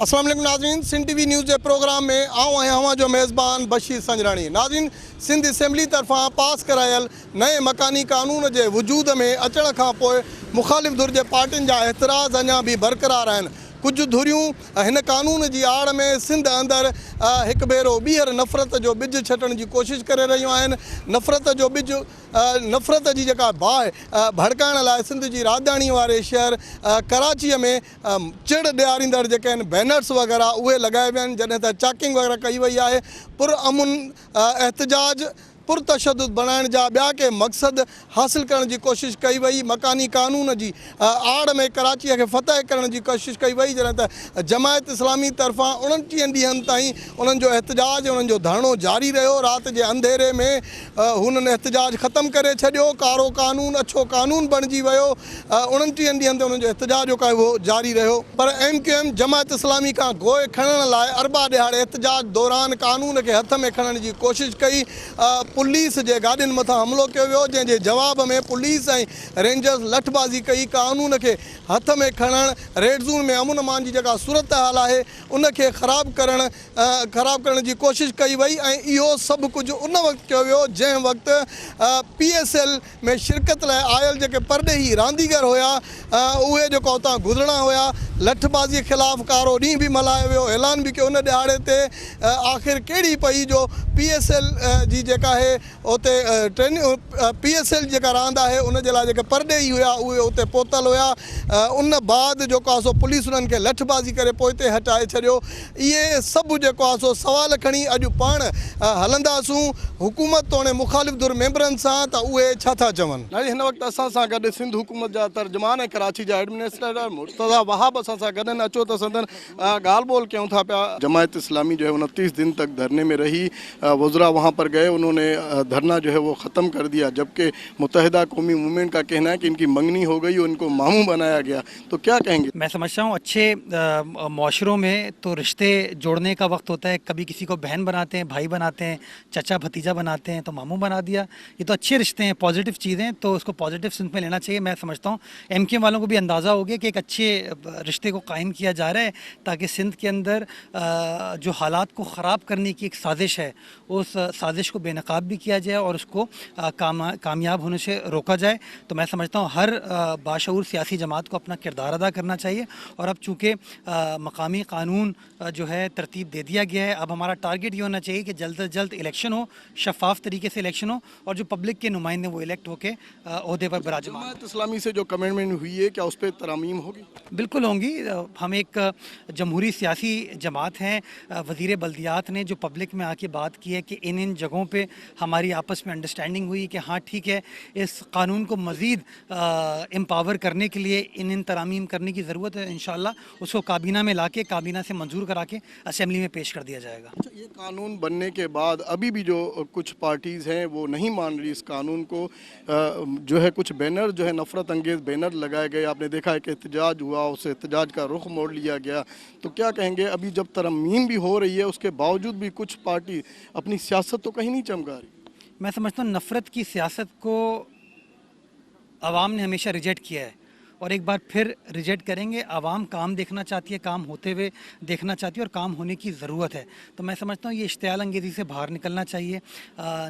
अस्सलाम वालेकुम नाज़रीन, सिंध टीवी न्यूज़ के प्रोग्राम में आऊँ हवा जो मेज़बान बशीर संजरानी। नाज़रीन, सिंध असेंबली तरफ़ां पास करायल नए मकानी कानून के वजूद में अचण खां पोइ मुखालिफ़ धुर जे पार्टियुनि जा एतिराज़ अञा भी बरक़रार आहिनि। कुछ धुरियूं हिन कानून की आड़ में सिंध अंदर एक भेरो ॿीहर नफ़रत जो बिज छटण की कोशिश करे रहियूं आहिनि। नफ़रत जो बिज नफ़रत की जेका बाहि भड़काइण लाइ सिंध की राजधानी वारे शहर कराची में चिड़ ॾियारींदड़ जेके आहिनि बैनर्स वग़ैरह उहे लगाए विया आहिनि। जॾहिं त चैकिंग वग़ैरह कई वई आहे। पुरअमन एहतजाज पुरतशद्दुद बनाइण जा ॿिया के मक़सद हासिल करण की कोशिश कई वई। मकानी कानून की आड़ में कराची के फतह करण की कोशिश कई वई। जॾहिं त जमायत इस्लामी तरफ़ां 29 ॾींहंनि ताईं उन्हनि जो एहतजाज उन्हनि जो धरणो जारी रहियो। रात के अंधेरे में हुननि एहतजाज ख़त्म करे छॾियो। कारो कानून अछो कानून बणिजी वियो। 29 ॾींहंनि ते उन्हनि जो एहतजाज जो आहे उहो जारी रहियो। पर MQM जमायत इस्लामी का गोए खणण लाइ अरबा ॾिहाड़े एहतजाज दौरान कानून के हथ में खणण की कोशिश कई। पुलिस जे गाॾियुनि मथां हमलो कयो वियो, जंहिंजे जवाब में पुलिस ऐं रेंजर्स लठबाज़ी कई। कानून के हथ में खणण रेड ज़ोन में अमुन अमान जी जेका सूरत हाल आहे उनखे ख़राब करण की कोशिश कई वई। ऐं इहो सभु कुझु उन वक़्तु कयो वियो जंहिं वक़्तु PSL में शिरकत लाइ आयल जेके परॾेही रांदीगर हुआ उहे जेको उतां गुज़रणा हुआ। लठबाज़ी ख़िलाफ़ कारो ॾींहुं भी मल्हायो वियो। ऐलान भी कयो उन ॾिहाड़े ते आख़िर कहिड़ी पई जो PSL जी जेका है उते PSL जेका रांद है उन जे लाइ जेके परॾेही हुआ उहे उते पहुतल हुआ। उन बाद जेको आहे सो पुलिस उन्हनि खे लठबाज़ी करे पोइ ते हटाए छॾियो। इहे सभु जेको आहे सो सवाल खणी अॼु पाण हलंदासूं हुकूमत तोड़े मुखालिफ़ धुर मेंबरनि सां त उहे छा था चवनि। हिन वक़्तु असां सां गॾु सिंध हुकूमत जा तर्जुमान ऐं कराची जा एडमिनिस्ट्रेटर मुर्तज़ा वहाब असां सां गॾु आहिनि। अचो त संदन ॻाल्हि ॿोल कयूं था पिया। जमायत इस्लामी जो है 29 दिन तक धरने में रही। वज़रा वहाँ पर गए, उन्होंने धरना जो है वो ख़त्म कर दिया, जबकि मुत्तहिदा कौमी मूवमेंट का कहना है कि इनकी मंगनी हो गई और इनको मामू बनाया गया। तो क्या कहेंगे? मैं समझता हूँ अच्छे माशरों में तो रिश्ते जोड़ने का वक्त होता है। कभी किसी को बहन बनाते हैं, भाई बनाते हैं, चचा भतीजा बनाते हैं, तो मामू बना दिया। ये तो अच्छे रिश्ते हैं, पॉजिटिव चीज़ें, तो उसको पॉजिटिव सेंस में लेना चाहिए। मैं समझता हूँ MQM वालों को भी अंदाज़ा हो गया कि एक अच्छे रिश्ते को कायम किया जा रहा है ताकि सिंध के अंदर जो हालात को ख़राब करने की एक साजिश है उस साजिश को बेनकाब भी किया जाए और उसको कामयाब होने से रोका जाए। तो मैं समझता हूँ हर बाशऊर सियासी जमात को अपना किरदार अदा करना चाहिए। और अब चूँकि मकामी कानून जो है तरतीब दे दिया गया है, अब हमारा टारगेट ये होना चाहिए कि जल्द से जल्द इलेक्शन हो, शफाफ तरीके से इलेक्शन हो और जो पब्लिक के नुमाइंदे वो इलेक्ट होकर ओहदे पर बराजमान। जमायत इस्लामी से जो कमिटमेंट हुई है क्या उस पर तरामीम होगी? बिल्कुल होंगी। हम एक जमहूरी सियासी जमात हैं। वज़ीर बल्दियात ने जो पब्लिक में आके बात की है कि इन जगहों पे हमारी आपस में अंडरस्टैंडिंग हुई कि हाँ ठीक है, इस कानून को मज़ीद एम्पावर करने के लिए इन तरामीम करने की ज़रूरत है। इंशाअल्लाह उसको काबीना में लाके काबीना से मंजूर करा के असेंबली में पेश कर दिया जाएगा। अच्छा, ये कानून बनने के बाद अभी भी जो कुछ पार्टीज़ हैं वो नहीं मान रही इस कानून को। जो है कुछ बैनर जो है नफ़रत अंगेज़ बैनर लगाए गए। आपने देखा है कि एहतजाज हुआ, उस एहतजाज का रुख मोड़ लिया गया। तो क्या कहेंगे, अभी जब तरमीम भी हो रही है उसके बावजूद भी कुछ पार्टी अपनी सियासत तो कहीं नहीं चमका रही? मैं समझता हूँ नफ़रत की सियासत को आवाम ने हमेशा रिजेक्ट किया है और एक बार फिर रिजेक्ट करेंगे। आवाम काम देखना चाहती है, काम होते हुए देखना चाहती है और काम होने की ज़रूरत है। तो मैं समझता हूँ ये इश्तियाल अंगेज़ी से बाहर निकलना चाहिए,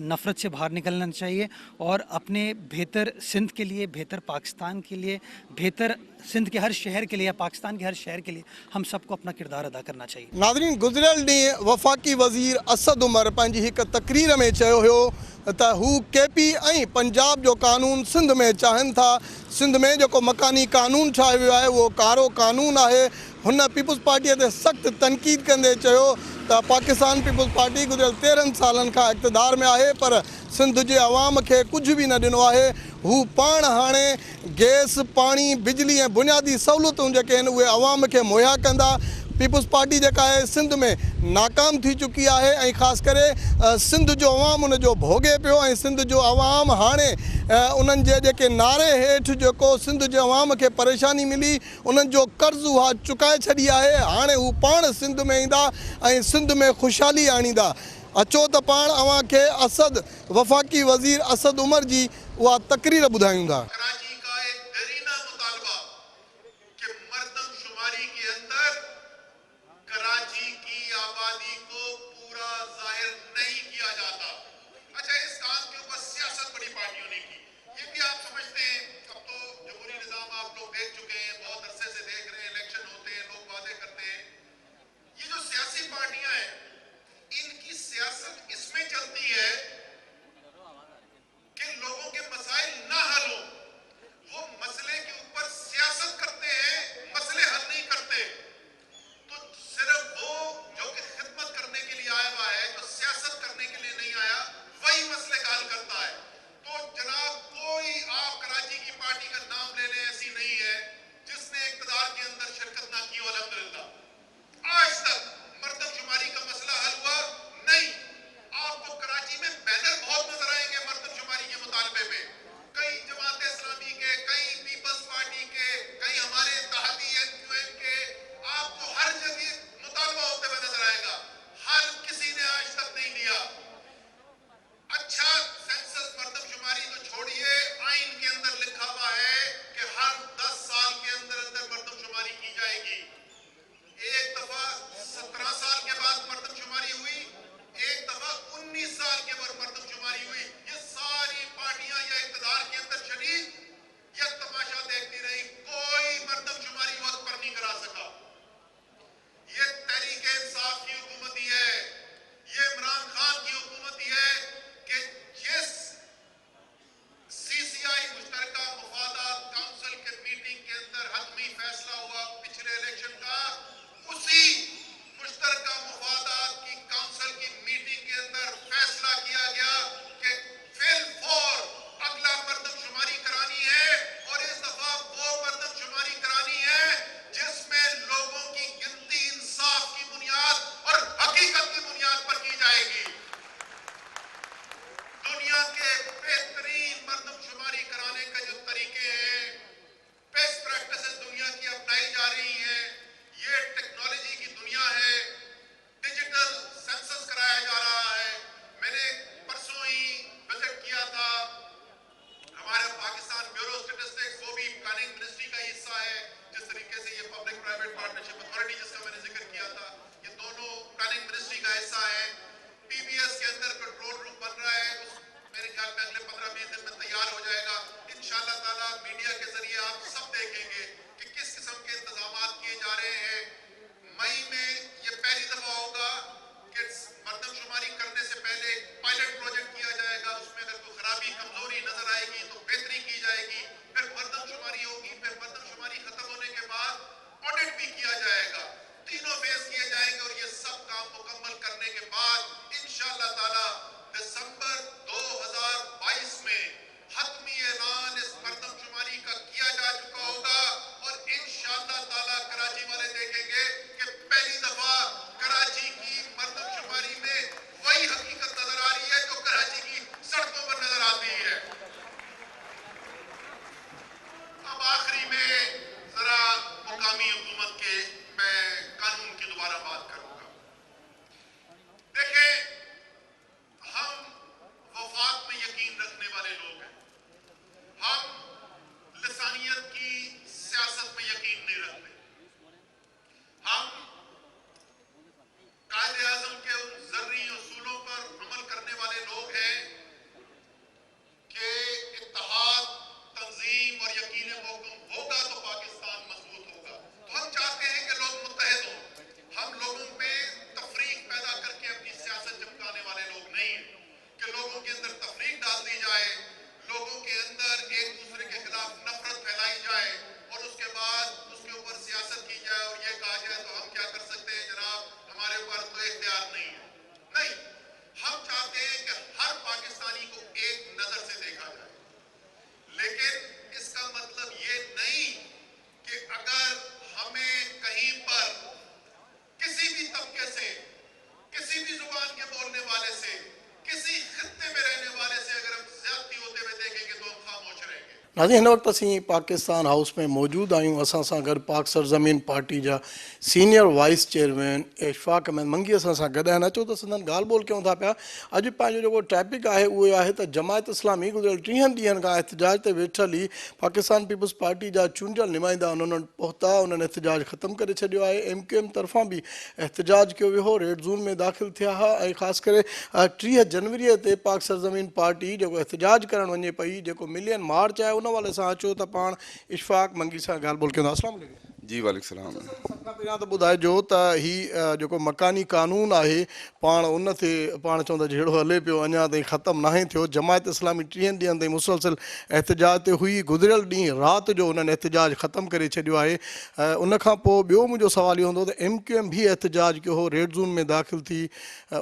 नफ़रत से बाहर निकलना चाहिए और अपने बेहतर सिंध के लिए, बेहतर पाकिस्तान के लिए, बेहतर सिंध के हर शहर के लिए या पाकिस्तान के हर शहर के लिए हम सबको अपना किरदार अदा करना चाहिए। नाज़रीन, गुज़िरियल ॾींहुं वफ़ाक़ी वज़ीर असद उमर पंहिंजी हिकु तक़रीर में चयो हुयो त हू KP ऐं पंजाब जो कानून सिंध में चाहिनि था। सिंध में जेको मकानी कानून ठाहियो वियो आहे उहो कारो कानून आहे। हुन पीपुल्स पार्टीअ ते सख़्तु तनक़ीद कंदे चयो त पाकिस्तान पीपुल्स पार्टी गुज़िरियल 13 सालनि खां इक़्तिदार में आहे पर सिंध जे अवाम खे कुझु बि न ॾिनो आहे। हू पाण हाणे गैस, पाणी, बिजली ऐं बुनियादी सहूलियतूं जेके आहिनि उहे अवाम खे मुहैया कंदा। पीपुल्स पार्टी जेका आहे सिंध में नाकाम थी चुकी आहे ऐं ख़ासि करे सिंध जो अवाम उन जो भोगे पियो ऐं सिंध जो अवाम हाणे उन्हनि जे जेके नारे हेठि जेको सिंध जे अवाम खे परेशानी मिली उन्हनि जो कर्ज़ उहा चुकाए छॾी आहे। हाणे हू पाण सिंध में ईंदा ऐं सिंध में ख़ुशहाली आणींदा। अचो त पाण अव्हां खे असद वफ़ाक़ी वज़ीर असद उमर जी उहा तक़रीर ॿुधायूं था। नाज़रीन हिन वक़्तु असीं पाकिस्तान हाउस में मौजूदु आहियूं। असां सां गॾु पाक सरज़मीन पार्टी जा senior vice chairman Ishfaq Ahmed Mangi असां सां गॾु आहिनि। अचो त संदन ॻाल्हि ॿोल कयूं था पिया। अॼु पंहिंजो जेको टॉपिक आहे उहो आहे त जमायत इस्लामी गुज़िरियल 30 ॾींहंनि खां एहतजाज ते वेठल ई पाकिस्तान पीपल्स पार्टी जा चूंडियल नुमाइंदा उन्हनि वटि पहुता, उन्हनि एहतजाज ख़तमु करे छॾियो आहे। MQM तरफ़ां बि एहतजाज कयो वियो हो, रेड ज़ोन में दाख़िल थिया हुआ ऐं ख़ासि करे 30 जनवरीअ ते पाक सरज़मीन पार्टी जेको एहतजाज करणु वञे पई, जेको मिलियन मार्च आहे, उन वाले सां अचो त पाण इशफाक मंगी सां ॻाल्हि ॿोल कयूं था। अस्सलाम वालेकुम। जी वालेकुम सलाम। सभ खां पहिरियां त ॿुधाइजो त हीउ जेको मकानी कानून आहे पाण उन ते पाण चवंदा जहिड़ो हले पियो अञा ताईं ख़तमु नाहे थियो। जमायत इस्लामी 30 ॾींहंनि ताईं मुसलसिल एहतजाज ते हुई। गुज़िरियल ॾींहुं राति जो उन्हनि एहतजाज ख़तमु करे छॾियो आहे। उन खां पोइ ॿियो मुंहिंजो सुवालु इहो हूंदो त MQM बि एहतजाज कयो हो, रेड ज़ोन में दाख़िल थी।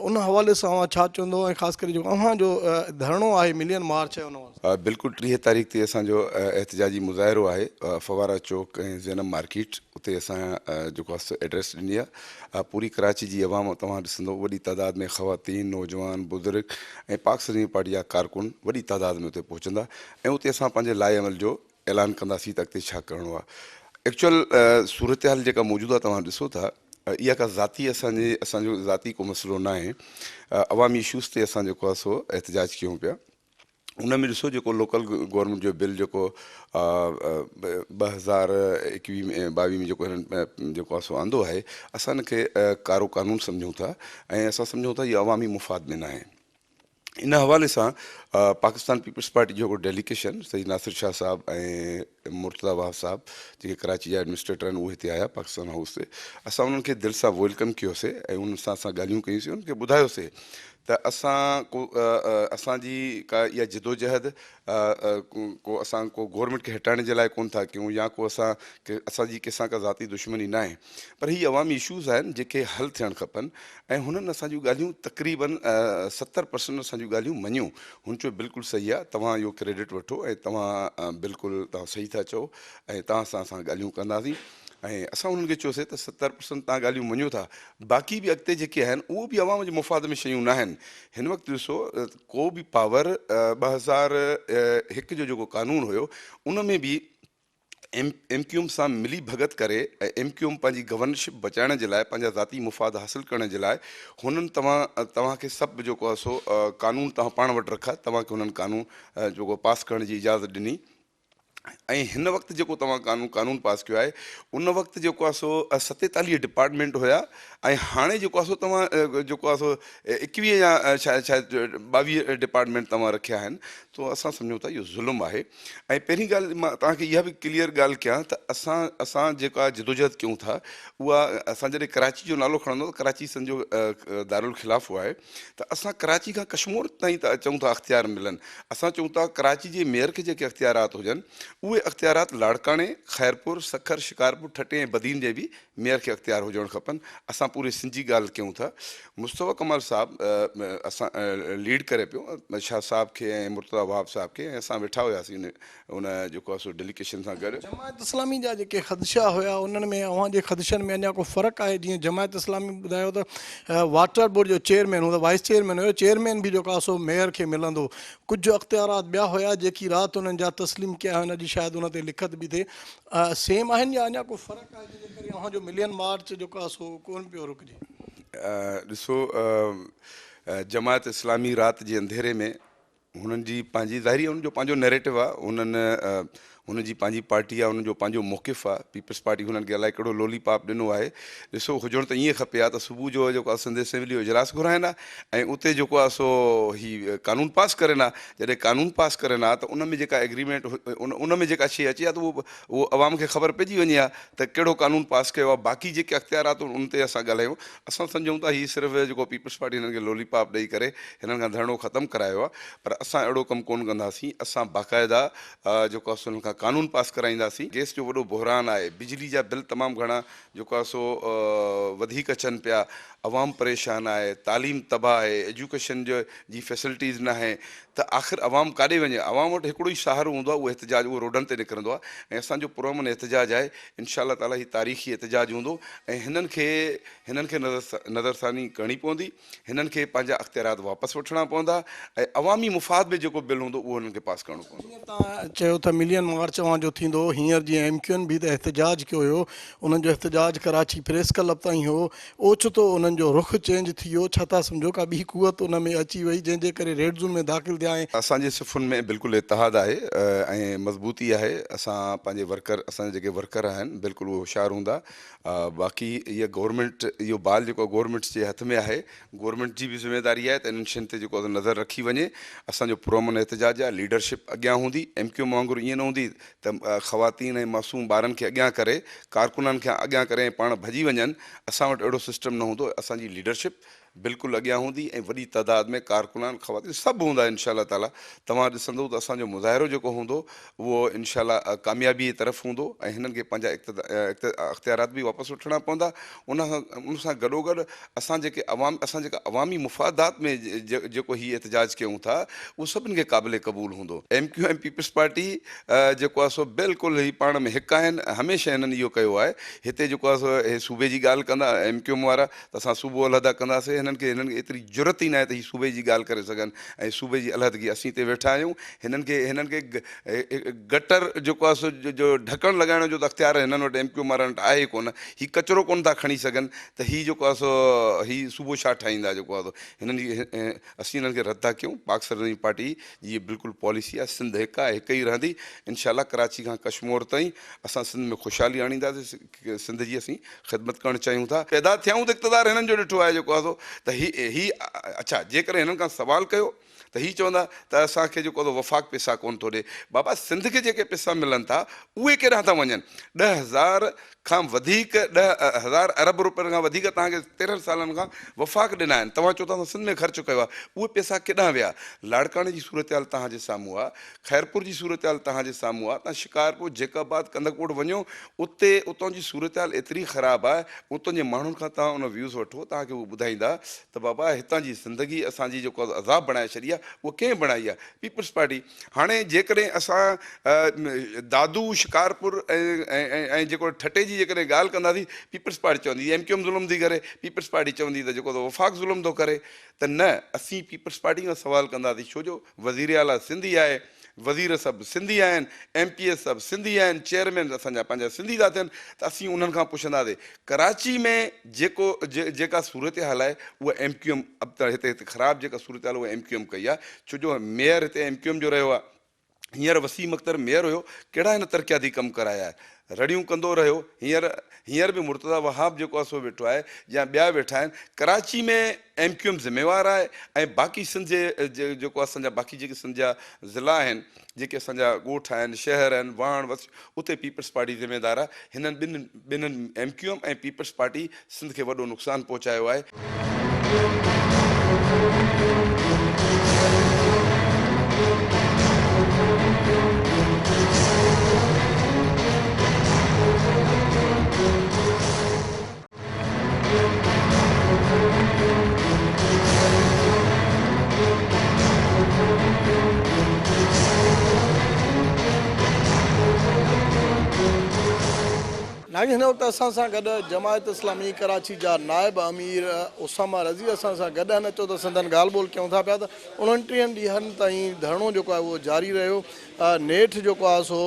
उन हवाले सां अव्हां छा चवंदो ऐं ख़ासि करे जेको अव्हांजो धरणो आहे मिलियन मार्च आहे उन हवाले बिल्कुलु 30 तारीख़ ते असांजो एहतजाजी मुज़ाहिरो आहे फवारा चौक ऐं ज़ैनब मार्केट। उते असां जेको आहे एड्रेस ॾिनी आहे। पूरी कराची जी अवाम तव्हां ॾिसंदो वॾी तादाद में ख़वातीन, नौजवान, बुज़ुर्ग ऐं पाक सरज़मीन पार्टी जा कारकुन वॾी तादाद में उते पहुचंदा ऐं उते असां पंहिंजे लाइ अमल जो ऐलान कंदासीं त अॻिते छा करिणो आहे। एक्चुअल सूरत हाल जेका मौजूदु आहे तव्हां ॾिसो था, इहा का ज़ाती असांजो ज़ाती को मसइलो न आहे। अवामी इशूज़ ते असां जेको आहे सो एहतजाज कयूं पिया। उन में ॾिसो जेको लोकल गवर्नमेंट जो बिल जेको 2021 में 22 में जेको हिननि जेको आहे सो आंदो आहे, असां हिनखे कारो कानून सम्झूं था ऐं असां सम्झूं था इहो अवामी मुफ़ाद में न आहे। इन हवाले सां पाकिस्तान पीपल्स पार्टी जो हिकिड़ो डेलीगेशन सईद नासिर शाह साहब ऐं मुर्तज़ा वाहब साहब जेके कराची जा एडमिनिस्ट्रेटर आहिनि उहे हिते आया पाकिस्तान हाउस ते। असां उन्हनि खे दिलि सां वेलकम कयोसीं ऐं उन्हनि सां असां ॻाल्हियूं कयूंसीं। उन्हनि खे ॿुधायोसीं त असांजी का इहा जिदोजहद को असां को गवर्नमेंट खे हटाइण जे लाइ कोन था कयूं या को असांजी कंहिंसां का ज़ाती दुश्मनी न आहे, पर हीअ अवामी इशूज़ आहिनि जेके हल थियणु खपनि। ऐं हुननि असांजूं ॻाल्हियूं तक़रीबन 70% असांजूं ॻाल्हियूं मञियूं। हुन चयो बिल्कुलु सही आहे, तव्हां इहो क्रेडिट वठो ऐं तव्हां बिल्कुलु तव्हां सही था चओ ऐं तव्हां सां असां ॻाल्हियूं कंदासीं। ऐं असां उन्हनि खे चयोसीं त 70% तव्हां ॻाल्हियूं मञो था, बाक़ी बि अॻिते जेके आहिनि उहो बि अवाम जे मुफ़ाद में शयूं न आहिनि। हिन वक़्तु ॾिसो को बि पावर 2001 जो जेको कानून हुयो उन में बि MQM सां मिली भगत करे ऐं MQM पंहिंजी गवर्नरशिप बचाइण जे लाइ, पंहिंजा ज़ाती मुफ़ाद हासिलु करण जे लाइ हुननि तव्हांखे सभु जेको आहे सो कानून तव्हां पाण वटि रखा, तव्हांखे हुननि कानून जेको पास करण जी इजाज़त ॾिनी। ऐं हिन वक़्तु जेको तव्हां कानून पास कयो आहे उन वक़्तु जेको आहे सो 47 डिपार्टमेंट हुया ऐं हाणे जेको आहे सो तव्हां जेको आहे सो 21 या शायदि 22 डिपार्टमेंट तव्हां रखिया आहिनि। तो असां सम्झूं था इहो ज़ुल्म आहे। ऐं पहिरीं ॻाल्हि मां तव्हांखे इहा बि क्लियर ॻाल्हि कयां त असां जेका जिदोजहद कयूं था उहा असां जॾहिं कराची जो नालो खणंदो त कराची सम्झो दारुल ख़िलाफ़ आहे, त असां कराची खां कश्मीर ताईं त चऊं था अख़्तियार मिलनि। असां चऊं था कराची जे मेयर खे जेके अख़्तियारात हुजनि उहे अख़्तियारात लाड़काणे, ख़ैरपुर, सखर, शिकारपुर, ठटे ऐं बदीन जे बि मेयर खे अख़्तियार हुजणु खपनि। असां पूरे सिंधी ॻाल्हि कयूं था। मुस्तफ़ा कमाल साहब असां लीड करे पियो शाह साहब खे ऐं मुर्तज़ा वाहब साहब खे, ऐं असां वेठा हुआसीं उन जेको आहे सो डेलीगेशन सां गॾु। जमायत इस्लामी जा जेके ख़दशा हुया उन्हनि में अव्हां जे ख़दशनि में अञा को फ़र्क़ु आहे? जीअं जमायत इस्लामी ॿुधायो त वाटर बोर्ड जो चेयरमैन हूंदो, वाइस चेयरमैन हुयो, चेयरमैन बि जेको आहे सो मेयर खे मिलंदो। कुझु अख़्तियारात ॿिया हुया जेकी राति उन्हनि जा तस्लीम कया हुन जी शायदि उन ते लिखत बि थिए, सेम आहिनि या अञा को फ़र्क़ु आहे जंहिंजे करे अव्हांजो मिलियन मार्च जेको आहे सो कोन पियो रुकिजे? ॾिसो जमायत इस्लामी राति जे अंधेरे में हुननि जी पंहिंजी ज़ाहिरी हुनजो पंहिंजो नैरेटिव आहे, हुनजी पंहिंजी पार्टी आहे, हुनजो पंहिंजो मौक़िफ़ आहे। पीपल्स पार्टी हुननि खे अलाए कहिड़ो लोलीपॉप ॾिनो आहे। ॾिसो हुजणु त ईअं खपे आहे त सुबुह जो जेको आहे सिंध असेंबली जो इजलास घुराइनि हा ऐं उते जेको आहे सो हीउ कानून पास करनि हा। जॾहिं कानून पास करनि हा त उन में जेका एग्रीमेंट उन में जेका शइ अचे हा त उहो अवाम खे ख़बर पइजी वञे हा त कहिड़ो कानून पास कयो आहे। बाक़ी जेके अख़्तियारात उन ते असां ॻाल्हायूं। असां सम्झूं था हीअ सिर्फ़ु जेको पीपल्स पार्टी हिननि खे लोलीपॉप ॾेई करे हिननि खां धरणो ख़तमु करायो आहे, पर असां अहिड़ो कमु कोन कंदासीं। असां बाक़ाइदा जेको आहे हुननि खां कानून पास कराईंदासीं। गैस जो वॾो बहिरान आहे, बिजली जा बिल तमामु घणा जेको आहे सो वधीक अचनि पिया, अवाम परेशान आहे, तालीम तबाह आहे, एजुकेशन जो जी फैसिलिटीज़ न आहे, त आख़िर अवाम काॾे वञे? अवाम वटि हिकिड़ो ई सहारो हूंदो आहे, उहो एहतिजाज, उहो रोडनि ते निकिरंदो आहे। ऐं असांजो पुरअमन एहतिजाज आहे, इंशाअल्लाह ताला ही तारीख़ी एहतिजाज हूंदो ऐं हिननि खे नज़रसानी करणी पवंदी, हिननि खे पंहिंजा अख़्तियारात वापसि वठणा पवंदा ऐं अवामी मुफ़ाद में जेको बिल हूंदो उहो हुननि खे पास करिणो पवंदो। हीअं तव्हां चयो त मिलियन मार्च जो थींदो, हींअर जीअं MQN बि त एहतिजाज कयो हुयो, उन्हनि जो एहतिजाज कराची प्रेस क्लब ताईं हो, ओचितो उन्हनि जो रुख चेंज थी वियो, छा था सम्झो का ॿी कुवत उन में अची वई जंहिंजे करे रेड ज़ोन में दाख़िल थिया ऐं असांजे सिफ़ुनि में बिल्कुलु इतिहाद आहे ऐं मज़बूती आहे। असां पंहिंजे असांजा जेके वर्कर आहिनि बिल्कुलु उहे होशियारु हूंदा। बाक़ी इहा गवर्नमेंट, इहो बाल जेको गवर्नमेंट जे हथ में आहे, गवर्नमेंट जी बि ज़िम्मेदारी आहे त इन्हनि शयुनि ते जेको आहे नज़र रखी वञे। असांजो पुरअमन एहतिजाज आहे, लीडरशिप अॻियां हूंदी, MQM वांगुरु ईअं न हूंदी त ख़वातीन ऐं मासूम ॿारनि खे अॻियां करे, कारकुननि खे अॻियां करे ऐं पाण भॼी वञनि। असां वटि अहिड़ो सिस्टम न हूंदो। असांजी लीडरशिप बिल्कुलु अॻियां हूंदी ऐं वॾी तइदाद में कारकुनान, ख़वातीन सभु हूंदा इंशाअल्लाह ताला। तव्हां ॾिसंदो त असांजो मुज़ाहिरो जेको हूंदो उहो इंशाअल्लाह कामयाबी जी तरफ़ हूंदो ऐं हिननि खे पंहिंजा अख़्तियारात बि वापसि वठणा पवंदा। उन सां गॾोगॾु असां जेका अवामी मुफ़ादात में जेको हीउ एहतिजाज कयूं था, उहो सभिनि खे क़ाबिल क़बूल हूंदो। MQM पीपल्स पार्टी जेको आहे सो बिल्कुलु ही पाण में हिकु आहिनि। हमेशह हिननि इहो कयो आहे। हिते जेको आहे सो हे सूबे जी ॻाल्हि कंदा MQM वारा, त असां सूबो अलहदा कंदासीं। हिननि खे एतिरी ज़रूरत ई न आहे त हीअ सूबे जी ॻाल्हि करे सघनि ऐं सूबे जी अलहदगी असीं हिते वेठा आहियूं। हिननि खे गटर जेको आहे सो जो ढकणु लॻाइण जो त अख़्तियार हिननि वटि MQM वारनि वटि आहे कोन। हीअ कचिरो कोन था खणी सघनि त हीअ जेको आहे सो हीअ सूबो छा ठाहींदा जेको आहे असीं हिननि खे रद्द था कयूं। पाक सरहदी पार्टी जी इहा बिल्कुलु पॉलिसी आहे। सिंध हिकु आहे, हिकु ई रहंदी इंशाअल्लाह। कराची खां कश्मीर ताईं असां सिंध में ख़ुशहाली आणींदासीं। सिंध जी असीं ख़िदमत करणु चाहियूं था। पैदा थियूं त इक़्तिदार हिननि जो ॾिठो आहे जेको आहे सो त अच्छा, जेकॾहिं हिननि खां सवाल कयो त हीअ चवंदा त असांखे जेको आहे वफ़ाक़ पैसा कोन थो ॾिए। बाबा, सिंध खे जेके पैसा मिलनि था उहे केॾांहुं था वञनि? 10,000 खां वधीक, 10,000 अरब रुपयनि खां वधीक तव्हांखे 13 सालनि खां वफ़ाक़ ॾिना आहिनि। तव्हां चओ था सिंध में ख़र्चु कयो आहे, उहे पैसा केॾांहुं विया? लाड़काणे जी सूरत हाल तव्हांजे साम्हूं आहे, ख़ैरपुर जी सूरत हाल तव्हांजे साम्हूं आहे। तव्हां शिकारपुर, जेकाबाद, कंदकपुर वञो, उतां जी सूरत हाल एतिरी ख़राबु आहे। उतां जे माण्हुनि खां तव्हां उन व्यूज़ वठो, तव्हांखे उहे ॿुधाईंदा त बाबा हितां जी ज़िंदगी असांजी जेको अज़ाब बणाए छॾी आहे, उहा कंहिं बणाई आहे? Peoples Party. हाणे जेकॾहिं असां दादू, शिकारपुर ऐं जेको ठटे जी जेकॾहिं ॻाल्हि कंदासीं, पीपल्स पार्टी चवंदी MQM ज़ुल्म थी करे, पीपल्स पार्टी चवंदी त जेको वफ़ाक़ ज़ुल्म थो करे। त न, असीं पीपल्स पार्टी खां सवाल कंदासीं, छो जो वज़ीर आला सिंधी आहे, वज़ीर सभु सिंधी आहिनि, MPS सभु सिंधी आहिनि, चेयरमैन असांजा पंहिंजा सिंधी था थियनि। त असीं उन्हनि खां पुछंदासीं कराची में जेका सूरत हाल आहे उहा MQM हिते ख़राबु जेका सूरत हाल उहा MQM कई आहे। छो जो मेयर हिते MQM जो रहियो आहे। हींअर वसीम अख्तर मेयर हुयो, कहिड़ा हिन तरक़ियाती कमु कराया आहे? रड़ियूं कंदो रहियो। हींअर बि मुर्तज़ा वहाब जेको आहे सो वेठो आहे या ॿिया वेठा आहिनि। कराची में MQM ज़िम्मेवार आहे ऐं बाक़ी सिंध जेको असांजा बाक़ी जेके सिंध जा ज़िला आहिनि, जेके असांजा ॻोठ आहिनि, शहर आहिनि, वाण उते पीपल्स पार्टी ज़िम्मेदार आहे। हिननि ॿिन्हिनि MQM ऐं पीपल्स पार्टी सिंध खे वॾो नुक़सानु पहुचायो आहे। नाज़रीन, हिन वक़्तु असां सां गॾु जमायत इस्लामी कराची जा नायब अमीर उसामा रज़ी असां सां गॾु आहिनि। अचो त संदन ॻाल्हि ॿोल कयूं था पिया त 29 ॾींहंनि ताईं धरणो जेको आहे उहो जारी रहियो। नेठि जेको आहे सो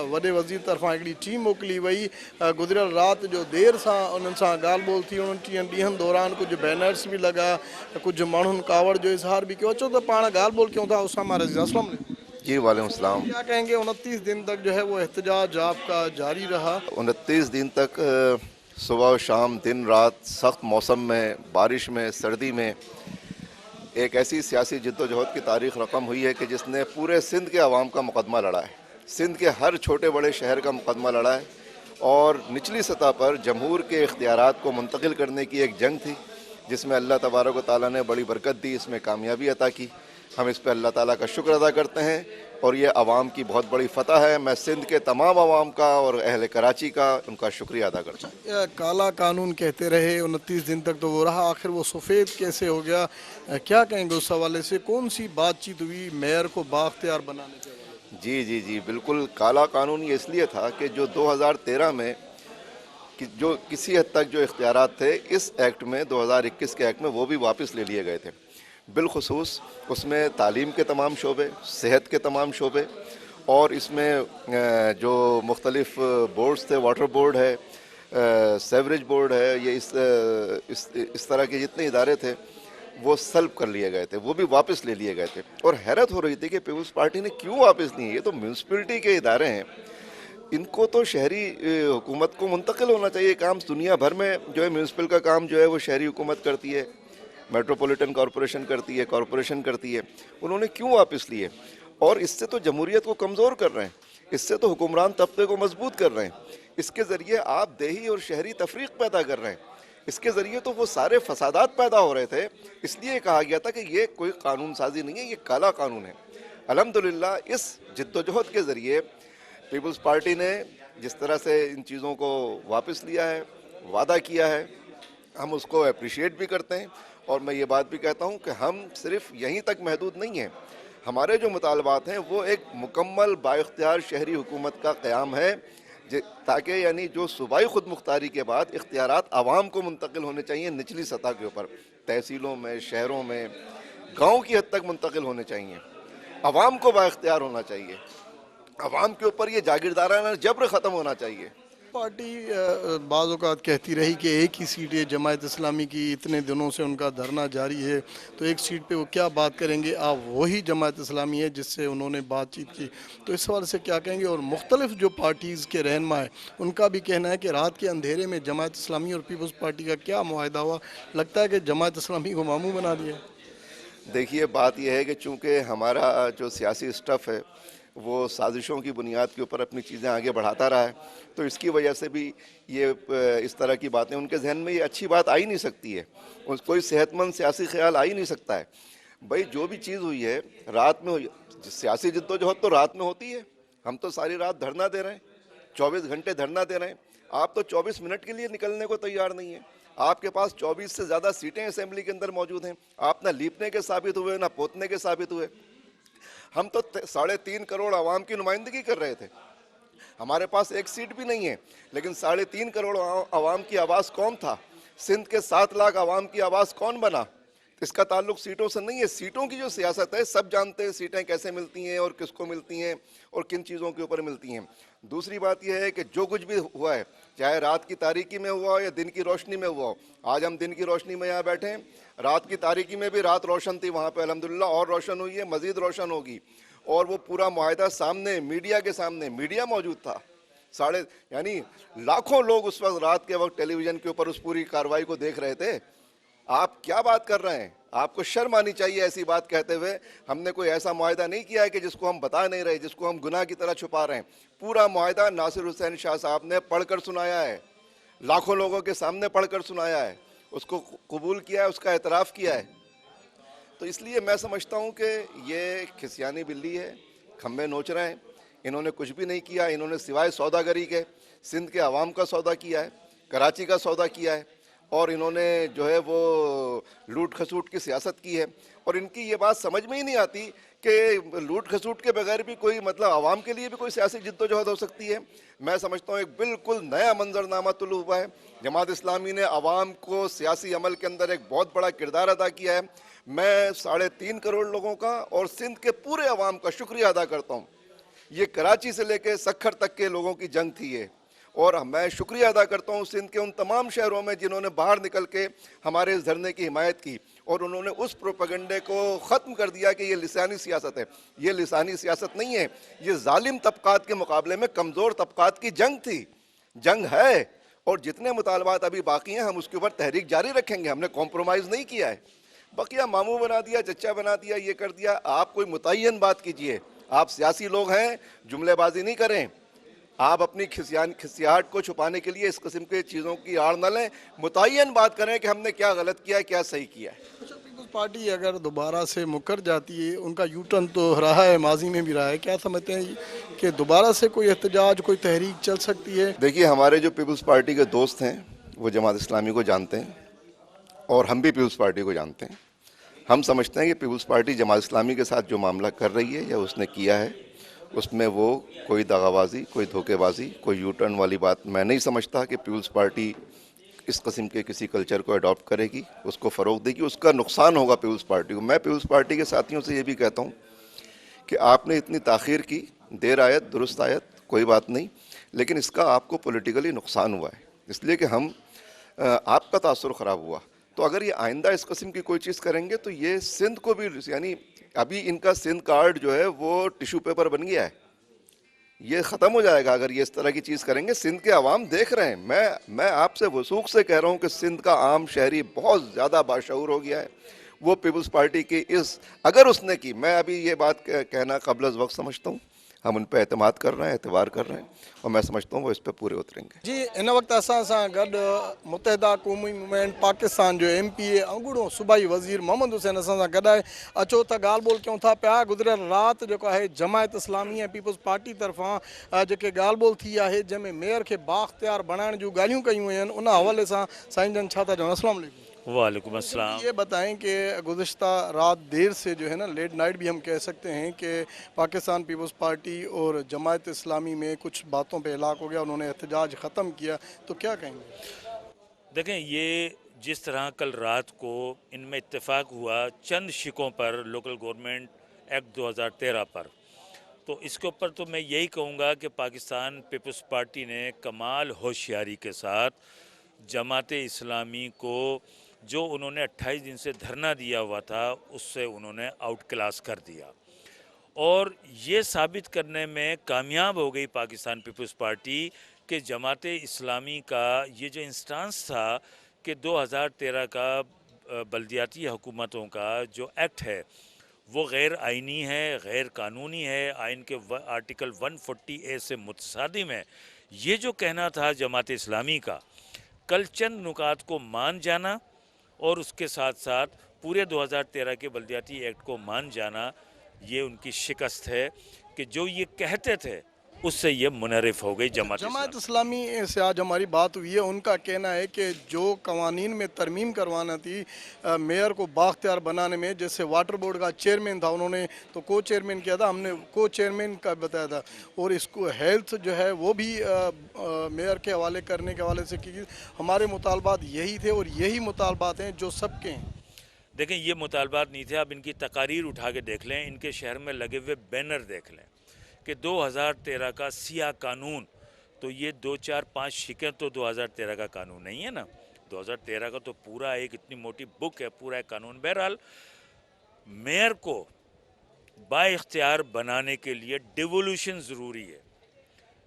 वॾे वज़ीर तरफ़ां हिकिड़ी टीम मोकिली वई। गुज़िरियल राति जो देरि सां उन्हनि सां ॻाल्हि ॿोल थी। 29 ॾींहंनि दौरान कुझु बैनर्स बि लॻा, कुझु माण्हुनि कावड़ जो इज़हार बि कयो। अचो त पाण ॻाल्हि ॿोल कयूं था। उसामा रज़ी, अस्सलाम वालेकुम। जी वालेकुम सलाम। क्या कहेंगे? 29 दिन तक जो है वो एहतजाज आपका जारी रहा। 29 दिन तक सुबह और शाम, दिन रात, सख्त मौसम में, बारिश में, सर्दी में एक ऐसी सियासी जद्दोजहद की तारीख़ रकम हुई है कि जिसने पूरे सिंध के अवाम का मुकदमा लड़ा है। सिंध के हर छोटे बड़े शहर का मुकदमा लड़ा है और निचली सतह पर जमहूर के इख्तियारात को मुंतकिल करने की एक जंग थी, जिसमें अल्लाह तबारक व तआला ने बड़ी बरकत दी, इसमें कामयाबी अता की। हम इस पर अल्लाह ताला का शुक्र अदा करते हैं और ये आवाम की बहुत बड़ी फतह है। मैं सिंध के तमाम आवाम का और अहल कराची का उनका शुक्रिया अदा करता हूँ। काला कानून कहते रहे 29 दिन तक तो वो रहा, आखिर वो सफ़ेद कैसे हो गया? क्या कहेंगे उस हवाले से? कौन सी बातचीत हुई मेयर को बाख्तियार बनाने के हवाले जी जी जी बिल्कुल। काला कानून ये इसलिए था कि जो 2013 में जो किसी हद तक जो इख्तियारात थे इस एक्ट में, 2021 के एक्ट में, वो भी वापस ले लिए गए थे। बिलखुसूस उसमें तालीम के तमाम शोबे, सेहत के तमाम शोबे, और इसमें जो मुख्तलिफ बोर्ड्स थे, वाटर बोर्ड है, सेवरेज बोर्ड है, ये इस तरह के जितने इदारे थे वो सल्ब कर लिए गए थे, वो भी वापस ले लिए गए थे। और हैरत हो रही थी कि पीपल्स पार्टी ने क्यों वापस लिए? ये तो म्यूनसिपलिटी के इदारे हैं, इनको तो शहरी हुकूमत को मुंतकिल होना चाहिए काम। दुनिया भर में जो है म्यूनसिपल का काम जो है वो शहरी हुकूमत करती है, मेट्रोपॉलिटन कॉरपोरेशन करती है, कॉरपोरेशन करती है। उन्होंने क्यों वापस लिए? और इससे तो जमहूरियत को कमज़ोर कर रहे हैं, इससे तो हुक्मरान तबके को मजबूत कर रहे हैं, इसके ज़रिए आप देही और शहरी तफरीक पैदा कर रहे हैं, इसके ज़रिए तो वो सारे फसादात पैदा हो रहे थे। इसलिए कहा गया था कि ये कोई कानून साजी नहीं है, ये काला कानून है। अल्हम्दुलिल्लाह इस जद्दोजहद के ज़रिए पीपल्स पार्टी ने जिस तरह से इन चीज़ों को वापस लिया है, वादा किया है, हम उसको अप्रिशिएट भी करते हैं। और मैं ये बात भी कहता हूँ कि हम सिर्फ यहीं तक महदूद नहीं हैं, हमारे जो मुतालबात हैं वो एक मुकम्मल बाइख्तियार शहरी हुकूमत का क़याम है, ताकि यानी जो सूबाई खुद मुख्तारी के बाद इख्तियारात आवाम को मुंतकिल होने चाहिए निचली सतह के ऊपर, तहसीलों में, शहरों में, गाँव की हद तक मुंतकिल होने चाहिए। आवाम को बाइख्तियार होना चाहिए, आवाम के ऊपर ये जागीरदाराना जबर ख़त्म होना चाहिए। पार्टी बाज़ औक़ात कहती रही कि एक ही सीट है जमायत इस्लामी की, इतने दिनों से उनका धरना जारी है, तो एक सीट पे वो क्या बात करेंगे? आप वही जमायत इस्लामी है जिससे उन्होंने बातचीत की, तो इस सवाल से क्या कहेंगे? और मुख्तलिफ जो पार्टीज़ के रहनुमा है उनका भी कहना है कि रात के अंधेरे में जमायत इस्लामी और पीपल्स पार्टी का क्या मुआहदा हुआ, लगता है कि जमायत इस्लामी को मामू बना दिया। देखिए, बात यह है कि चूँकि हमारा जो सियासी स्टफ़ है वो साजिशों की बुनियाद के ऊपर अपनी चीज़ें आगे बढ़ाता रहा है, तो इसकी वजह से भी ये इस तरह की बातें उनके जहन में ये अच्छी बात आ ही नहीं सकती है, कोई सेहतमंद सियासी ख्याल आ ही नहीं सकता है। भाई जो भी चीज़ हुई है रात में हुई, सियासी जद्दोजहद तो रात में होती है। हम तो सारी रात धरना दे रहे हैं, 24 घंटे धरना दे रहे हैं, आप तो 24 मिनट के लिए निकलने को तैयार नहीं है। आपके पास 24 से ज़्यादा सीटें असेंबली के अंदर मौजूद हैं, आप ना लीपने के साबित हुए ना पोतने के साबित हुए। हम तो 3.5 करोड़ आवाम की नुमाइंदगी कर रहे थे, हमारे पास एक सीट भी नहीं है, लेकिन 3.5 करोड़ आवाम की आवाज़ कौन था? सिंध के 7 लाख आवाम की आवाज़ कौन बना? इसका ताल्लुक सीटों से नहीं है। सीटों की जो सियासत है सब जानते हैं, सीटें कैसे मिलती हैं और किसको मिलती हैं और किन चीज़ों के ऊपर मिलती हैं। दूसरी बात यह है कि जो कुछ भी हुआ है, चाहे रात की तारीकी में हुआ हो या दिन की रोशनी में हुआ हो, आज हम दिन की रोशनी में यहाँ बैठे हैं, रात की तारीकी में भी रात रोशन थी वहाँ पे, अल्हम्दुलिल्लाह और रोशन हुई है, मज़ीद रोशन होगी। और वो पूरा मुआहिदा सामने, मीडिया के सामने, मीडिया मौजूद था, यानी लाखों लोग उस वक्त रात के वक्त टेलीविज़न के ऊपर उस पूरी कार्रवाई को देख रहे थे। आप क्या बात कर रहे हैं? आपको शर्म आनी चाहिए ऐसी बात कहते हुए। हमने कोई ऐसा मुआहिदा नहीं किया है कि जिसको हम बता नहीं रहे, जिसको हम गुनाह की तरह छुपा रहे हैं। पूरा मुआहिदा नासिर हुसैन शाह साहब ने पढ़कर सुनाया है, लाखों लोगों के सामने पढ़कर सुनाया है, उसको कबूल किया है, उसका एतराफ़ किया है। तो इसलिए मैं समझता हूँ कि ये खिसियानी बिल्ली है, खम्भे नोच रहे हैं। इन्होंने कुछ भी नहीं किया, इन्होंने सिवाय सौदागरी के सिंध के अवाम का सौदा किया है, कराची का सौदा किया है, और इन्होंने जो है वो लूट खसूट की सियासत की है। और इनकी ये बात समझ में ही नहीं आती कि लूट खसूट के बगैर भी कोई मतलब आवाम के लिए भी कोई सियासी जिद्दोजहद हो सकती है। मैं समझता हूँ एक बिल्कुल नया मंजरनामा तुलू हुआ है। जमात इस्लामी ने आवाम को सियासी अमल के अंदर एक बहुत बड़ा किरदार अदा किया है। मैं 3.5 करोड़ लोगों का और सिंध के पूरे अवाम का शुक्रिया अदा करता हूँ। ये कराची से लेकर सखर तक के लोगों की जंग थी ये, और मैं शुक्रिया अदा करता हूँ सिंध के उन तमाम शहरों में जिन्होंने बाहर निकल के हमारे इस धरने की हिमायत की, और उन्होंने उस प्रोपेगेंडे को ख़त्म कर दिया कि ये लिसानी सियासत है। ये लिसानी सियासत नहीं है, ये जालिम तबकात के मुकाबले में कमज़ोर तबकात की जंग थी, जंग है। और जितने मुतालबात अभी बाकी हैं हम उसके ऊपर तहरीक जारी रखेंगे, हमने कॉम्प्रोमाइज़ नहीं किया है। बकिया मामू बना दिया, चच्चा बना दिया, ये कर दिया। आप कोई मुतय्यन बात कीजिए, आप सियासी लोग हैं, जुमलेबाजी नहीं करें। आप अपनी खिसियाहट को छुपाने के लिए इस किस्म के चीज़ों की आड़ न लें, मुतय्यन बात करें कि हमने क्या गलत किया है, क्या सही किया है। अच्छा, पीपल्स पार्टी अगर दोबारा से मुकर जाती है, उनका यू टर्न तो रहा है, माजी में भी रहा है, क्या समझते हैं कि दोबारा से कोई एहतजाज, कोई तहरीक चल सकती है? देखिए, हमारे जो पीपल्स पार्टी के दोस्त हैं वो जमात इस्लामी को जानते हैं और हम भी पीपल्स पार्टी को जानते हैं। हम समझते हैं कि पीपल्स पार्टी जमात इस्लामी के साथ जो मामला कर रही है या उसने किया है, उसमें वो कोई दगाबाजी, कोई धोखेबाजी, कोई यू टर्न वाली बात मैं नहीं समझता कि पीपल्स पार्टी इस किस्म के किसी कल्चर को अडॉप्ट करेगी, उसको फ़रोग देगी। उसका नुकसान होगा पीपल्स पार्टी को। मैं पीपल्स पार्टी के साथियों से ये भी कहता हूँ कि आपने इतनी ताख़ीर की, देर आयत दुरुस्त आयत, कोई बात नहीं, लेकिन इसका आपको पॉलिटिकली नुकसान हुआ है, इसलिए कि आपका तासुर ख़राब हुआ। तो अगर ये आइंदा इस किस्म की कोई चीज़ करेंगे तो ये सिंध को भी, यानी अभी इनका सिंध कार्ड जो है वो टिश्यू पेपर बन गया है, ये ख़त्म हो जाएगा अगर ये इस तरह की चीज़ करेंगे। सिंध के अवाम देख रहे हैं, मैं आपसे वसूख से कह रहा हूँ कि सिंध का आम शहरी बहुत ज़्यादा बाशऊर हो गया है। वो पीपल्स पार्टी की अगर उसने की, मैं अभी ये बात कहना क़ब्ल अज़ वक्त समझता हूँ, हम उन पर एतमाद कर रहे हैं, एतबार कर रहे हैं, और मैं समझता हूँ वो इस पर पूरे उतरेंगे। जी, इन वक्त असां सां गॾु मुतहदा क़ौमी मूवमेंट पाकिस्तान जो MPA अंगूड़ो सूबाई वज़ीर मोहम्मद हुसैन असां सां गॾु आहे। अचो त ॻाल्हि ॿोल कयूं था पिया। गुज़िरियल राति जेको आहे जमायत इस्लामी ऐं पीपल्स पार्टी तरफ़ां जेके ॻाल्हि ॿोल थी आहे, जंहिंमें मेयर खे बाख़्तियार बणाइण जूं ॻाल्हियूं कयूं वयूं आहिनि, उन हवाले सां साईं जन छा था चवनि? अस्सलाम वालेकुम। वालेकुम अस्सलाम। ये बताएं कि गुज़िश्ता रात देर से जो है ना, लेट नाइट भी हम कह सकते हैं कि पाकिस्तान पीपल्स पार्टी और जमायत इस्लामी में कुछ बातों पे इलाक़ हो गया, उन्होंने एहतजाज ख़त्म किया, तो क्या कहेंगे? देखें, ये जिस तरह कल रात को इनमें इत्तेफाक हुआ चंद शिकों पर, लोकल गवर्नमेंट एक्ट 2013 पर, तो इसके ऊपर तो मैं यही कहूँगा कि पाकिस्तान पीपल्स पार्टी ने कमाल होशियारी के साथ जमात इस्लामी को, जो उन्होंने 28 दिन से धरना दिया हुआ था, उससे उन्होंने आउट क्लास कर दिया और ये साबित करने में कामयाब हो गई पाकिस्तान पीपल्स पार्टी कि जमात इस्लामी का ये जो इंस्टांस था कि 2013 का बल्दियाती हुकूमतों का जो एक्ट है वो गैर आइनी है, गैर कानूनी है, आइन के आर्टिकल 140A से मुतसादिम है। ये जो कहना था जमात इस्लामी का, कल चंद नुकात को मान जाना और उसके साथ साथ पूरे 2013 के बल्दियाती एक्ट को मान जाना, ये उनकी शिकस्त है कि जो ये कहते थे उससे ये मुनरिफ हो गई जमात इस्लामी से आज हमारी बात हुई है। उनका कहना है कि जो कवानीन में तरमीम करवाना थी मेयर को बाख्तियार बनाने में, जैसे वाटर बोर्ड का चेयरमैन था, उन्होंने तो को चेयरमैन किया था, हमने को चेयरमैन का बताया था, और इसको हेल्थ जो है वो भी मेयर के हवाले करने के हवाले से की। हमारे मुतालबात यही थे और यही मुतालबात हैं जो सबके हैं। देखें, ये मुतालबात नहीं थे, आप इनकी तकारीर उठा के देख लें, इनके शहर में लगे हुए बैनर देख लें कि 2013 का सिया कानून, तो ये 2-4-5 शिकें तो 2013 का कानून नहीं है ना, 2013 का तो पूरा एक इतनी मोटी बुक है, पूरा एक कानून। बहरहाल मेयर को बाइख्तियार बनाने के लिए डिवोल्यूशन ज़रूरी है,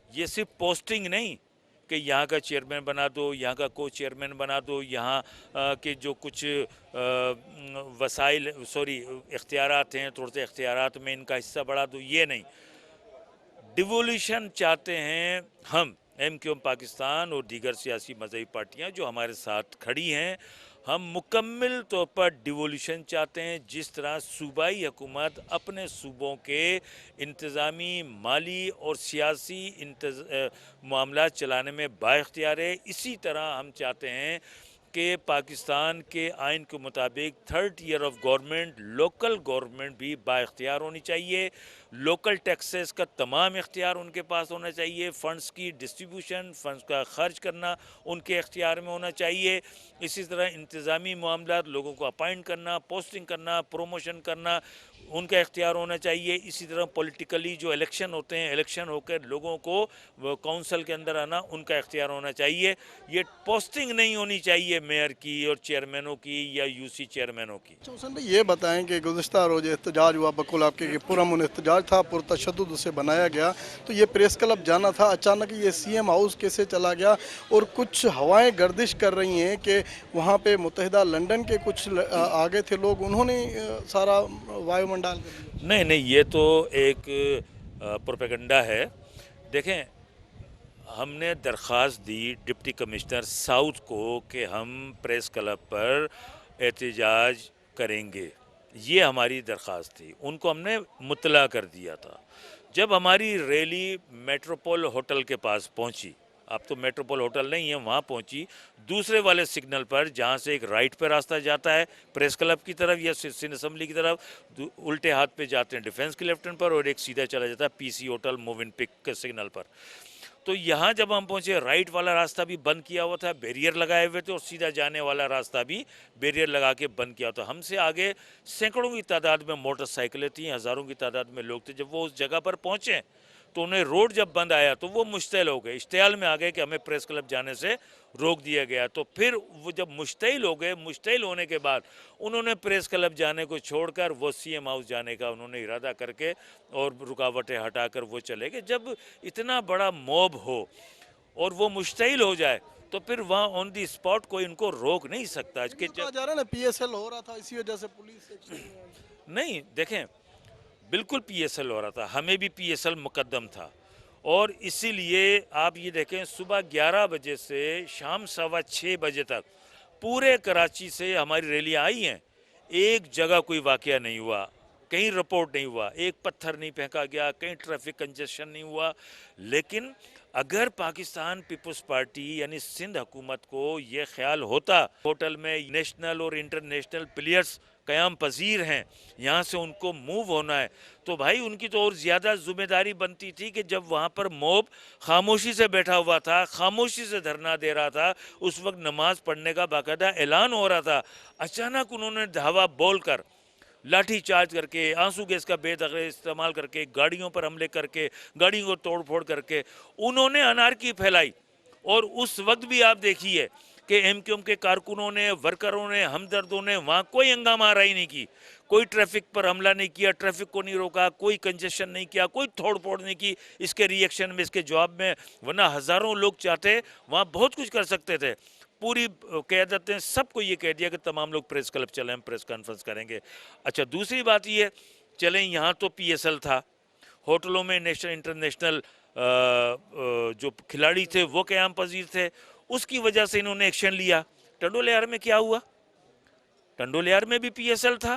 ये सिर्फ पोस्टिंग नहीं कि यहाँ का चेयरमैन बना दो, यहाँ का को चेयरमैन बना दो, यहाँ के जो कुछ इख्तियारात हैं, थोड़े से इख्तियारात में इनका हिस्सा बढ़ा दो, ये नहीं। डिवोल्यूशन चाहते हैं हम MQM पाकिस्तान और दीगर सियासी मज़हबी पार्टियां जो हमारे साथ खड़ी हैं, हम मुकम्मल तौर पर डिवोल्यूशन चाहते हैं। जिस तरह सूबाई हुकूमत अपने सूबों के इंतज़ामी, माली और सियासी मामलात चलाने में बाइख्तियार है, इसी तरह हम चाहते हैं कि पाकिस्तान के आइन के मुताबिक 3rd year of government, local government भी बाइख्तियार होनी चाहिए। लोकल टैक्सेस का तमाम इख्तियार उनके पास होना चाहिए। फ़ंड्स की डिस्ट्रीब्यूशन, फ़ंड्स का ख़र्च करना उनके इख्तियार में होना चाहिए। इसी तरह इंतज़ामी मामलात, लोगों को अपॉइंट करना, पोस्टिंग करना, प्रोमोशन करना उनका इख्तियार होना चाहिए। इसी तरह पॉलिटिकली जो इलेक्शन होते हैं, इलेक्शन होकर लोगों को काउंसिल के अंदर आना, उनका इख्तियार होना चाहिए। ये पोस्टिंग नहीं होनी चाहिए मेयर की और चेयरमैनों की या UC चेयरमैनों की। हुसैन भाई, ये बताएं कि गुज़िश्ता रोज़ एहतजाज हुआ, बकुल आपके पुरअमन एहतजाज था, पुरतशद्दुद उसे बनाया गया, तो ये प्रेस क्लब जाना था, अचानक ये CM हाउस कैसे चला गया? और कुछ हवाएं गर्दिश कर रही हैं कि वहाँ पे मुत्तहिदा लंदन के कुछ आगे थे लोग, उन्होंने सारा वायुमंडल कर दिया। नहीं, ये तो एक प्रोपेगेंडा है। देखें, हमने दरख्वास्त दी डिप्टी कमिश्नर साउथ को कि हम प्रेस क्लब पर एहतजाज करेंगे, ये हमारी दरख्वास्त थी। उनको हमने मुतला कर दिया था। जब हमारी रैली मेट्रोपोल होटल के पास पहुंची, अब तो मेट्रोपोल होटल नहीं है, वहाँ पहुंची, दूसरे वाले सिग्नल पर जहाँ से एक राइट पे रास्ता जाता है प्रेस क्लब की तरफ या सिंध असम्बली की तरफ, उल्टे हाथ पे जाते हैं डिफेंस के लेफ्टिनेंट पर, और एक सीधा चला जाता है पीसी होटल मूविन पिक के सिग्नल पर। तो यहाँ जब हम पहुँचे, राइट वाला रास्ता भी बंद किया हुआ था, बैरियर लगाए हुए थे, और सीधा जाने वाला रास्ता भी बैरियर लगा के बंद किया था। हमसे आगे सैकड़ों की तादाद में मोटरसाइकिलें थी, हज़ारों की तादाद में लोग थे। जब वो उस जगह पर पहुँचे तो उन्हें रोड जब बंद आया तो वो मुश्तिल हो गए, इश्तियाल में आ गए कि हमें प्रेस क्लब जाने से रोक दिया गया। तो फिर वो जब मुश्तिल हो गए, मुश्तिल होने के बाद उन्होंने प्रेस क्लब जाने को छोड़कर वो सीएम हाउस जाने का उन्होंने इरादा करके और रुकावटें हटाकर वो चले गए। जब इतना बड़ा मॉब हो और वो मुश्तिल हो जाए तो फिर वहाँ ऑन दी स्पॉट कोई उनको रोक नहीं सकता कि कहा जा रहा है ना पीएसएल हो रहा था, इसी वजह से पुलिस एक्शन में आई। नहीं, देखें, बिल्कुल पीएसएल हो रहा था, हमें भी पीएसएल मुकद्दम था, और इसीलिए आप ये देखें सुबह 11 बजे से शाम 6:15 बजे तक पूरे कराची से हमारी रैलियाँ आई हैं। एक जगह कोई वाकया नहीं हुआ, कहीं रिपोर्ट नहीं हुआ, एक पत्थर नहीं फेंका गया, कहीं ट्रैफिक कंजेशन नहीं हुआ। लेकिन अगर पाकिस्तान पीपल्स पार्टी यानी सिंध हुकूमत को ये ख्याल होता होटल में नेशनल और इंटरनेशनल प्लेयर्स क़याम पजीर हैं, यहाँ से उनको मूव होना है, तो भाई उनकी तो और ज़्यादा जिम्मेदारी बनती थी कि जब वहाँ पर मॉब खामोशी से बैठा हुआ था, खामोशी से धरना दे रहा था, उस वक्त नमाज पढ़ने का बाकायदा ऐलान हो रहा था, अचानक उन्होंने धावा बोल कर, लाठी चार्ज करके, आंसू गैस का बेदखल इस्तेमाल करके, गाड़ियों पर हमले करके, गाड़ियों को तोड़ फोड़ करके उन्होंने अनारकी फैलाई। और उस वक्त भी आप देखिए कि एमक्यूएम के कारकुनों ने, वर्करों ने, हमदर्दों ने वहाँ कोई हंगामा आराई नहीं की, कोई ट्रैफिक पर हमला नहीं किया, ट्रैफिक को नहीं रोका, कोई कंजेशन नहीं किया, कोई तोड़ फोड़ नहीं की इसके रिएक्शन में, इसके जवाब में। वरना हज़ारों लोग चाहते वहाँ बहुत कुछ कर सकते थे। पूरी क़यादत ने सबको ये कह दिया कि तमाम लोग प्रेस क्लब चलें, हम प्रेस कॉन्फ्रेंस करेंगे। अच्छा, दूसरी बात ये, चलें यहाँ तो पीएसएल था, होटलों में नेशनल इंटरनेशनल जो खिलाड़ी थे वो क़याम पजीर थे, उसकी वजह से इन्होंने एक्शन लिया। टंडोलियार में क्या हुआ? टंडोलियार में भी पीएसएल था,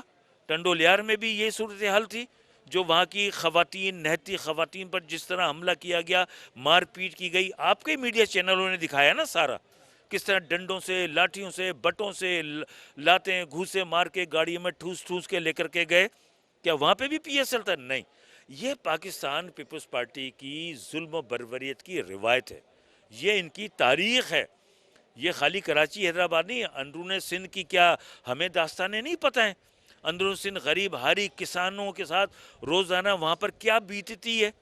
टंडोलियार में भी ये सूरत हाल थी। जो वहाँ की ख़वातीन, नहती ख़वातीन पर जिस तरह हमला किया गया, मारपीट की गई, आपके मीडिया चैनलों ने दिखाया ना सारा, किस तरह डंडों से, लाठियों से, बटों से, लातें घूसे मार के गाड़ियों में ठूस ठूस के लेकर के गए। क्या वहाँ पे भी पीएसएल था? नहीं। ये पाकिस्तान पीपल्स पार्टी की जुल्म बर्बरियत की रिवायत है, ये इनकी तारीख़ है। ये खाली कराची हैदराबाद नहीं, अंदरून सिंध की क्या हमें दास्तानें नहीं पता हैं? अंदरून सिंध गरीब हारी किसानों के साथ रोज़ाना वहाँ पर क्या बीतती है,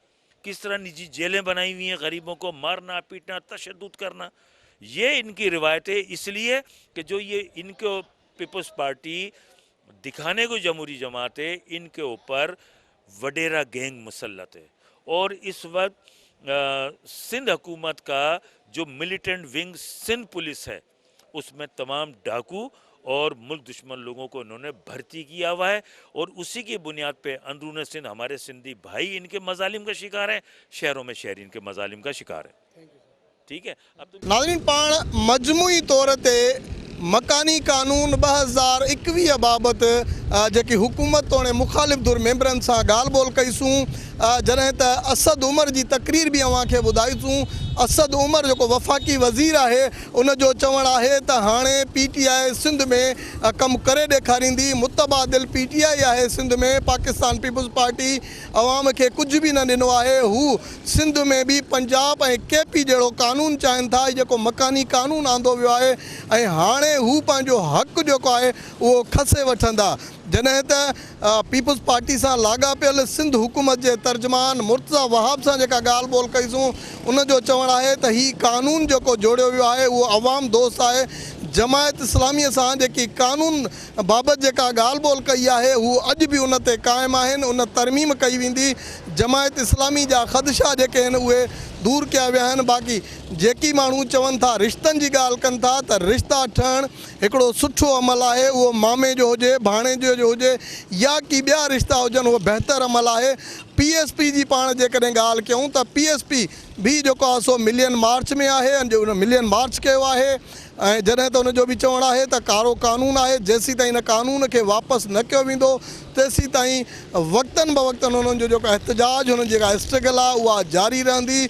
किस तरह निजी जेलें बनाई हुई हैं, गरीबों को मारना पीटना, तशद्दुद करना, ये इनकी रिवायत है। इसलिए कि जो ये इनको पीपल्स पार्टी दिखाने को जमहूरी जमात है, इनके ऊपर वडेरा गैंग मुसल्लत है। और इस वक्त सिंध हुकूमत का जो मिलिटेंट विंग सिंध पुलिस है, उसमें तमाम डाकू और मुल्क दुश्मन लोगों को इन्होंने भर्ती किया हुआ है, और उसी की बुनियाद पे अंदरून सिंध हमारे सिंधी भाई इनके मजालिम का शिकार हैं, शहरों में शहरी इनके मजालिम का शिकार है। ठीक है। अब तो नाज़रीन, पाण मजमूई तौर ते मकानी कानून 2021 बाबत जेकी हुकूमत तोड़े मुखालिफ धुर मेंबरनि सां ॻाल्हि ॿोल कईसूं, जॾहिं त असद उमर जी तकरीर भी अव्हांखे ॿुधाईसूं। असद उमर जेको वफ़ाक़ी वज़ीर आहे, उन जो चवणु आहे त हाणे पीटीआई सिंध में कमु करे ॾेखारींदी। मुतबादिल पीटीआई आहे सिंध में, पाकिस्तान पीपल्स पार्टी अवाम खे कुझु बि न ॾिनो आहे। हू सिंध में भी पंजाब ऐं केपी जहिड़ो कानून चाहिनि था, जेको मकानी कानून आंदो वियो आहे, ऐं हाणे हू पंहिंजो हक़ जेको आहे उहो खसे वठंदा। जॾहिं त पीपल्स पार्टी सां लाॻापियल सिंध हुकूमत जे तर्जमान मुर्तज़ा वहाब सां जेका ॻाल्हि ॿोल कईसूं, उन जो चवणु आहे त ही कानून जेको जोड़ियो वियो आहे उहो अवाम दोस्त आहे, जमायत इस्लामीअ सां जेकी कानून बाबति जेका ॻाल्हि ॿोल कई आहे हू अॼु बि उन ते क़ाइमु आहिनि, उन तरमीम कई वेंदी। जमायत इस्लामी जा ख़दशा जेके आहिनि उहे दूर कया विया आहिनि। बाक़ी जेकी माण्हू चवनि था रिश्तनि जी ॻाल्हि कनि था त रिश्ता ठहणु हिकिड़ो सुठो अमल आहे, उहो मामे जो हुजे, भाणेजे जो हुजे या की ॿिया रिश्ता हुजनि, उहो बहितर अमल आहे। PSP जी पाण जेकॾहिं ॻाल्हि कयूं त PSP बि जेको आहे सो मिलियन मार्च में आहे, उन मिलियन मार्च कयो आहे। ऐं जॾहिं त उनजो बि चवणु आहे त कारो कानून आहे, जेसीं ताईं इन कानून खे वापसि न कयो वेंदो तेसीं ताईं वक़्तनि बवक़्तनि उन्हनि जो जेको एहतजाज, हुननि जेका स्ट्रगल आहे उहा जारी रहंदी।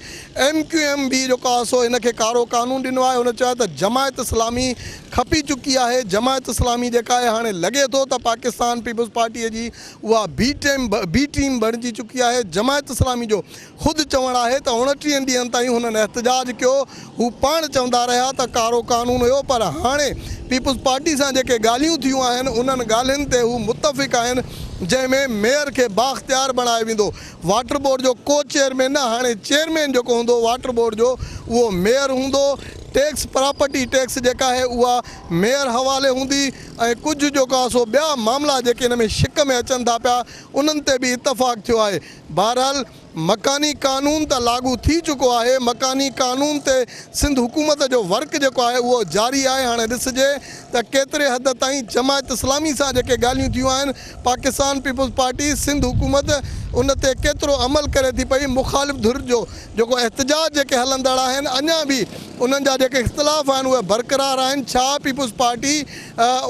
MQM बि जेको आहे सो हिनखे कारो कानून ॾिनो आहे। हुन चयो त जमायत इस्लामी खपी चुकी आहे। जमायत इस्लामी जेका आहे हाणे लॻे थो त पाकिस्तान पीपल्स पार्टीअ जी उहा बी टीम बणिजी चुकी आहे। जमायत इस्लामी जो ख़ुदि चवणु आहे त 29 ॾींहंनि ताईं हुननि एहतजाज कयो, हू पाण चवंदा रहिया त कारो कानून हुयो, पर हाणे पीपल्स पार्टी सां जेके ॻाल्हियूं थियूं आहिनि उन्हनि ॻाल्हियुनि ते हू मुतफ़िक़ आहिनि, जंहिंमें मेयर खे बाख़्तियार बणाए वेंदो। वाटर बोर्ड जो को चेयरमैन न, हाणे चेयरमैन जेको हूंदो वाटर बोर्ड जो उहो मेयर हूंदो। टैक्स प्रॉपर्टी टैक्स जेका आहे उहा मेयर हवाले हूंदी ऐं कुझु जेको आहे सो ॿिया मामला जेके हिन में शिक में अचनि था पिया उन्हनि ते बि इतफ़ाक़ थियो आहे। बहरहाल मकानी कानून त लागू थी चुको आहे। मकानी कानून ते सिंध हुकूमत जो वर्क जेको आहे उहो जारी आहे। हाणे ॾिसिजे त केतिरे हद ताईं जमायत इस्लामी सां जेके ॻाल्हियूं थियूं आहिनि, पाकिस्तान पीपल्स पार्टी सिंध हुकूमत उन ते केतिरो अमल करे थी पई। मुखालिफ़ धुर जो जेको एहतजाज जेके हलंदड़ आहिनि अञा बि उन्हनि जा जेके इख़्तिलाफ़ आहिनि उहे बरक़रार आहिनि। छा पीपल्स पार्टी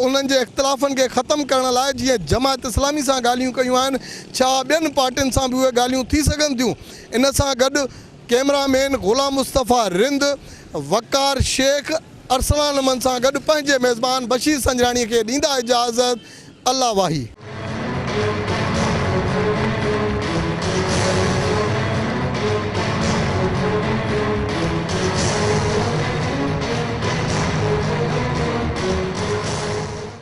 उन्हनि जे इख़्तिलाफ़नि खे ख़तमु करण लाइ जीअं जमायत इस्लामी सां ॻाल्हियूं कयूं आहिनि, छा ॿियनि पार्टियुनि सां बि उहे ॻाल्हियूं थी सघनि थियूं? इन सां गॾु कैमरामैन ग़ुलाम मुस्तफ़ा रिंद, वक़ार शेख, अरसलान अमन सां गॾु पंहिंजे मेज़बान बशीर संजराणीअ खे ॾींदा इजाज़त। अल्लाह वाही।